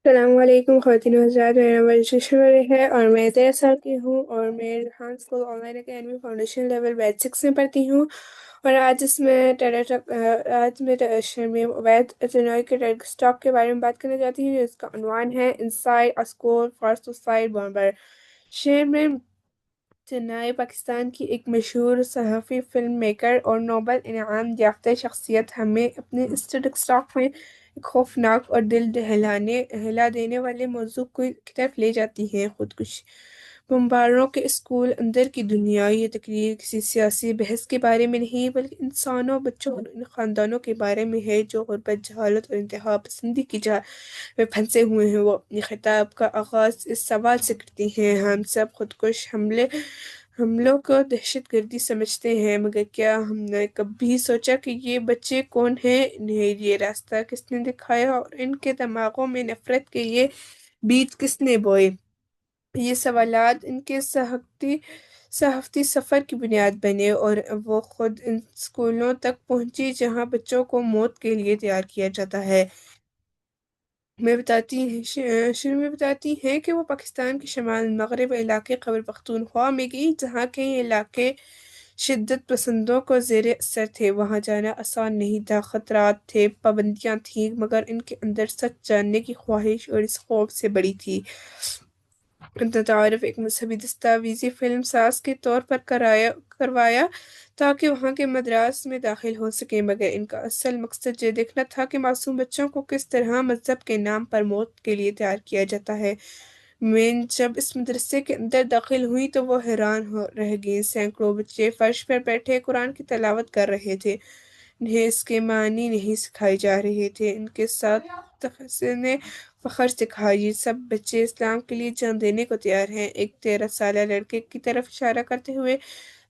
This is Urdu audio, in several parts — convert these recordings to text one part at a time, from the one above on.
السلام علیکم خواتین و حضرات، میرا نام رجسٹریشن والے ہے اور میں 13 سال کی ہوں اور میں Rehan school online academy foundation level batch 6 میں پڑھتی ہوں۔ اور آج میں شرمیم عبید چنوئی کے ٹیڈ اسٹاک کے بارے میں بات کرنا چاہتی ہوں، جس کا عنوان ہے inside a school for suicide bomber. Sharmeen Chinoy Pakistan کی ایک مشہور صحافی، فلم میکر اور نوبل انعام یافتہ شخصیت ہمیں اپنے اسٹڈ اسٹاک میں ایک خوفناک اور دل ہلا دینے والے موضوع کی طرف لے جاتی ہیں، خودکشی بمباروں کے اسکول اندر کی دنیا۔ یہ تقریر کسی سیاسی بحث کے بارے میں نہیں بلکہ انسانوں، بچوں اور ان خاندانوں کے بارے میں ہے جو غربت، جہالت اور انتہا پسندی کی جال میں پھنسے ہوئے ہیں۔ وہ اپنی خطاب کا آغاز اس سوال سے کرتی ہیں: ہم سب خودکش حملوں کو دہشت گردی سمجھتے ہیں، مگر کیا ہم نے کبھی سوچا کہ یہ بچے کون ہیں؟ انہیں یہ راستہ کس نے دکھایا اور ان کے دماغوں میں نفرت کے یہ بیج کس نے بوئے؟ یہ سوالات ان کے صحافتی سفر کی بنیاد بنے اور وہ خود ان اسکولوں تک پہنچی جہاں بچوں کو موت کے لیے تیار کیا جاتا ہے۔ شروع میں بتاتی ہیں کہ وہ پاکستان کے شمال مغرب علاقے خیبر پختونخوا میں گئی، جہاں کئی علاقے شدت پسندوں کو زیر اثر تھے۔ وہاں جانا آسان نہیں تھا، خطرات تھے، پابندیاں تھیں، مگر ان کے اندر سچ جاننے کی خواہش اور اس خوف سے بڑی تھی۔ ان کا تعارف ایک مذہبی دستاویزی فلم ساز کے طور پر کروایا تاکہ وہاں کے مدارس میں داخل ہو سکیں، مگر ان کا اصل مقصد یہ دیکھنا تھا کہ معصوم بچوں کو کس طرح مذہب کے نام پر موت کے لیے تیار کیا جاتا ہے۔ میں جب اس مدرسے کے اندر داخل ہوئی تو وہ حیران رہ گئی۔ سینکڑوں بچے فرش پر بیٹھے قرآن کی تلاوت کر رہے تھے، انہیں اس کے معنی نہیں سکھائے جا رہے تھے، ان کے ساتھ تحسین فخر سے کہا، یہ سب بچے اسلام کے لیے جان دینے کو تیار ہیں۔ ایک 13 سالہ لڑکے کی طرف اشارہ کرتے ہوئے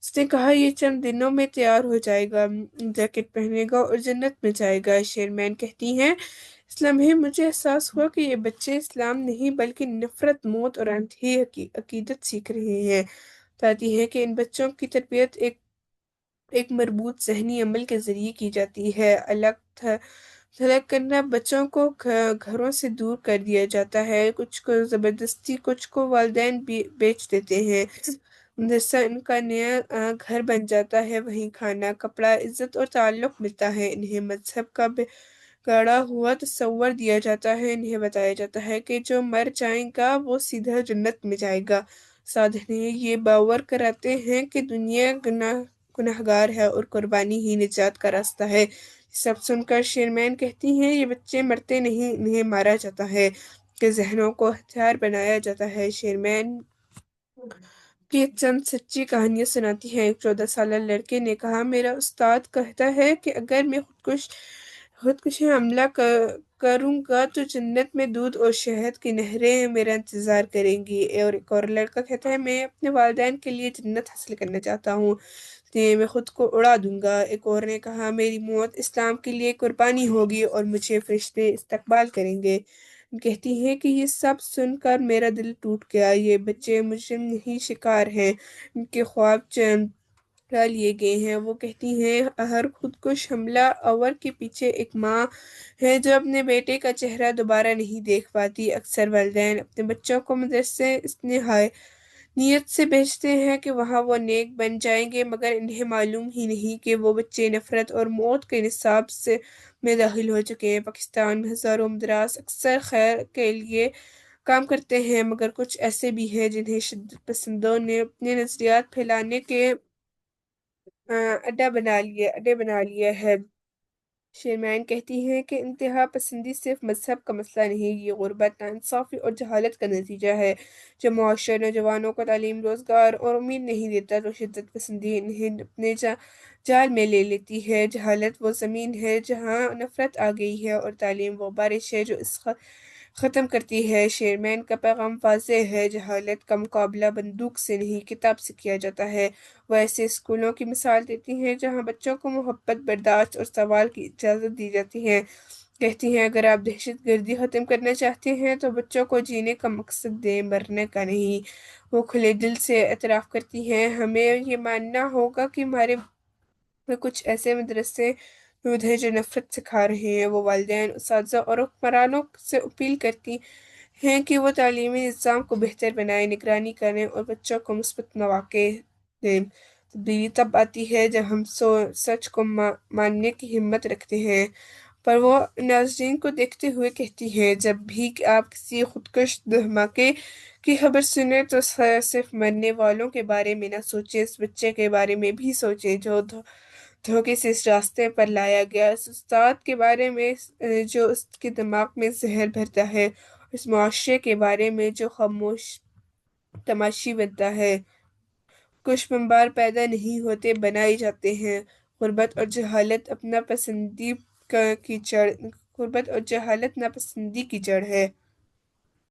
اس نے کہا، یہ چند دنوں میں تیار ہو جائے گا، جیکٹ پہنے گا اور جنت میں جائے گا۔ شیرمین کہتی ہیں، اس لمحے مجھے احساس ہوا کہ یہ بچے اسلام نہیں بلکہ نفرت، موت اور انتہی عقیدت سیکھ رہے ہیں۔ بتاتی ہے کہ ان بچوں کی تربیت ایک مربوط ذہنی عمل کے ذریعے کی جاتی ہے۔ الگ تھلگ کرنا، بچوں کو گھروں سے دور کر دیا جاتا ہے، کچھ کو زبردستی، کچھ کو والدین بیچ دیتے ہیں۔ مدرسہ ان کا نیا گھر بن جاتا ہے، وہیں کھانا، کپڑا، عزت اور تعلق ملتا ہے۔ انہیں مذہب کا گاڑا ہوا تصور دیا جاتا ہے، انہیں بتایا جاتا ہے کہ جو مر جائے گا وہ سیدھا جنت میں جائے گا۔ ساتھ انہیں یہ باور کراتے ہیں کہ دنیا گناہگار ہے اور قربانی ہی نجات کا راستہ ہے۔ سب سن کر شیرمین کہتی ہیں، یہ بچے مرتے نہیں، انہیں مارا جاتا ہے، کہ ذہنوں کو ہتھیار بنایا جاتا ہے۔ شیرمین کی چند سچی کہانیاں سناتی ہیں۔ ایک 14 سالہ لڑکے نے کہا، میرا استاد کہتا ہے کہ اگر میں خودکشی حملہ کروں گا تو جنت میں دودھ اور شہد کی نہریں میرا انتظار کریں گی۔ اور ایک اور لڑکا کہتا ہے، میں اپنے والدین کے لیے جنت حاصل کرنا چاہتا ہوں، میں خود کو اڑا دوں گا۔ ایک اور نے کہا، میری موت اسلام کے لیے قربانی ہوگی اور مجھے فرشتے استقبال کریں گے۔ کہتی ہیں کہ یہ سب سن کر میرا دل ٹوٹ گیا۔ یہ بچے مجرم نہیں، شکار ہیں، ان کے خواب چرا لیے گئے ہیں۔ وہ کہتی ہیں، ہر خودکش حملہ آور کے پیچھے ایک ماں ہے جو اپنے بیٹے کا چہرہ دوبارہ نہیں دیکھ پاتی۔ اکثر والدین اپنے بچوں کو مدرسے اس نیت سے بھیجتے ہیں کہ وہاں وہ نیک بن جائیں گے، مگر انہیں معلوم ہی نہیں کہ وہ بچے نفرت اور موت کے نصاب میں داخل ہو چکے ہیں۔ پاکستان میں ہزاروں مدارس اکثر خیر کے لیے کام کرتے ہیں، مگر کچھ ایسے بھی ہیں جنہیں شدت پسندوں نے اپنے نظریات پھیلانے کے اڈے بنا لیا ہے۔ شیرمین کہتی ہیں کہ انتہا پسندی صرف مذہب کا مسئلہ نہیں، یہ غربت، ناانصافی اور جہالت کا نتیجہ ہے۔ جب معاشرہ نوجوانوں کو تعلیم، روزگار اور امید نہیں دیتا تو شدت پسندی انہیں اپنے جال میں لے لیتی ہے۔ جہالت وہ زمین ہے جہاں نفرت آ گئی ہے اور تعلیم وہ بارش ہے جو اس ختم کرتی ہے۔ شیرمین کا پیغام واضح ہے، جہالت کا مقابلہ بندوق سے نہیں، کتاب سے کیا جاتا ہے۔ وہ ایسے اسکولوں کی مثال دیتی ہیں جہاں بچوں کو محبت، برداشت اور سوال کی اجازت دی جاتی ہے۔ کہتی ہیں، اگر آپ دہشت گردی ختم کرنا چاہتے ہیں تو بچوں کو جینے کا مقصد دیں، مرنے کا نہیں۔ وہ کھلے دل سے اعتراف کرتی ہیں، ہمیں یہ ماننا ہوگا کہ ہمارے میں کچھ ایسے مدرسے موجود ہے جو نفرت سکھا رہے ہیں۔ وہ والدین، اساتذہ اور حکمرانوں سے اپیل کرتی ہیں کہ وہ تعلیمی نظام کو بہتر بنائیں، نگرانی کریں اور بچوں کو مثبت مواقع دیں۔ تبدیلی تب آتی ہے جب ہم سچ کو ماننے کی ہمت رکھتے ہیں۔ پر وہ ناظرین کو دیکھتے ہوئے کہتی ہے، جب بھی آپ کسی خودکش دھماکے کی خبر سنیں تو صرف مرنے والوں کے بارے میں نہ سوچیں، اس بچے کے بارے میں بھی سوچیں جو دھوکے سے اس راستے پر لایا گیا، اس استاد کے بارے میں جو اس کے دماغ میں زہر بھرتا ہے، اس معاشرے کے بارے میں جو خاموش تماشی بنتا ہے۔ کچھ بمبار پیدا نہیں ہوتے، بنائے جاتے ہیں۔ غربت اور جہالت ناپسندی کی جڑ ہے۔